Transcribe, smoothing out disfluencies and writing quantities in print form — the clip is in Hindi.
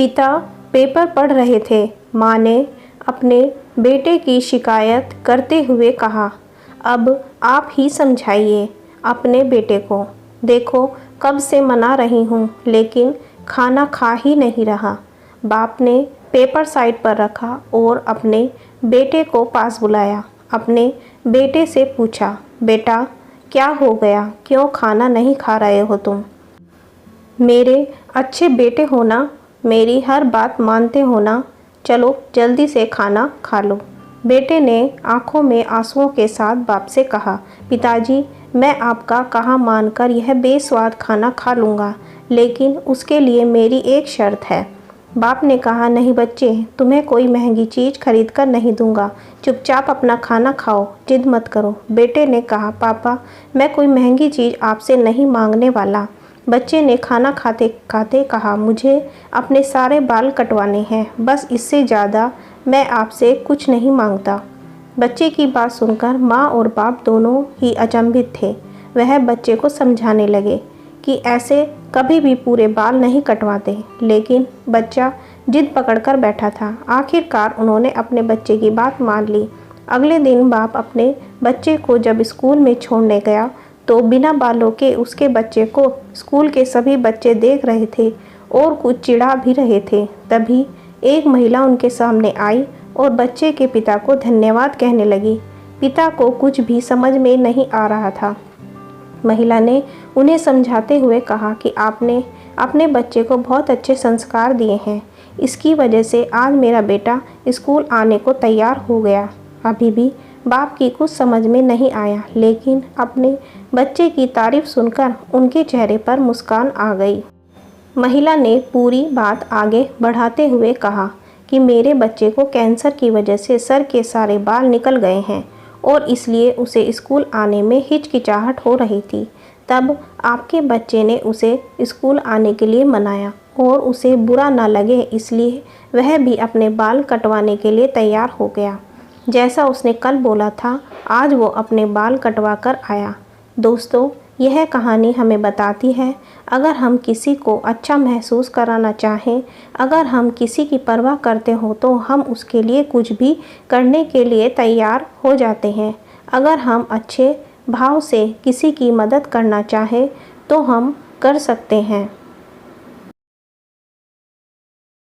पिता पेपर पढ़ रहे थे। माँ ने अपने बेटे की शिकायत करते हुए कहा, अब आप ही समझाइए अपने बेटे को। देखो कब से मना रही हूँ लेकिन खाना खा ही नहीं रहा। बाप ने पेपर साइड पर रखा और अपने बेटे को पास बुलाया। अपने बेटे से पूछा, बेटा क्या हो गया, क्यों खाना नहीं खा रहे हो तुम? मेरे अच्छे बेटे हो ना, मेरी हर बात मानते हो ना, चलो जल्दी से खाना खा लो। बेटे ने आंखों में आंसुओं के साथ बाप से कहा, पिताजी मैं आपका कहा मानकर यह बेस्वाद खाना खा लूँगा, लेकिन उसके लिए मेरी एक शर्त है। बाप ने कहा, नहीं बच्चे, तुम्हें कोई महंगी चीज़ खरीद कर नहीं दूंगा, चुपचाप अपना खाना खाओ, जिद मत करो। बेटे ने कहा, पापा मैं कोई महंगी चीज़ आपसे नहीं मांगने वाला। बच्चे ने खाना खाते खाते कहा, मुझे अपने सारे बाल कटवाने हैं, बस इससे ज़्यादा मैं आपसे कुछ नहीं मांगता। बच्चे की बात सुनकर माँ और बाप दोनों ही अचंभित थे। वह बच्चे को समझाने लगे कि ऐसे कभी भी पूरे बाल नहीं कटवाते, लेकिन बच्चा जिद पकड़कर बैठा था। आखिरकार उन्होंने अपने बच्चे की बात मान ली। अगले दिन बाप अपने बच्चे को जब स्कूल में छोड़ने गया तो बिना बालों के उसके बच्चे को स्कूल के सभी बच्चे देख रहे थे और कुछ चिढ़ा भी रहे थे। तभी एक महिला उनके सामने आई और बच्चे के पिता को धन्यवाद कहने लगी। पिता को कुछ भी समझ में नहीं आ रहा था। महिला ने उन्हें समझाते हुए कहा कि आपने अपने बच्चे को बहुत अच्छे संस्कार दिए हैं, इसकी वजह से आज मेरा बेटा स्कूल आने को तैयार हो गया। अभी भी बाप की कुछ समझ में नहीं आया, लेकिन अपने बच्चे की तारीफ सुनकर उनके चेहरे पर मुस्कान आ गई। महिला ने पूरी बात आगे बढ़ाते हुए कहा कि मेरे बच्चे को कैंसर की वजह से सर के सारे बाल निकल गए हैं और इसलिए उसे स्कूल आने में हिचकिचाहट हो रही थी। तब आपके बच्चे ने उसे स्कूल आने के लिए मनाया और उसे बुरा ना लगे इसलिए वह भी अपने बाल कटवाने के लिए तैयार हो गया। जैसा उसने कल बोला था, आज वो अपने बाल कटवा कर आया। दोस्तों, यह कहानी हमें बताती है, अगर हम किसी को अच्छा महसूस कराना चाहें, अगर हम किसी की परवाह करते हो तो हम उसके लिए कुछ भी करने के लिए तैयार हो जाते हैं। अगर हम अच्छे भाव से किसी की मदद करना चाहें तो हम कर सकते हैं।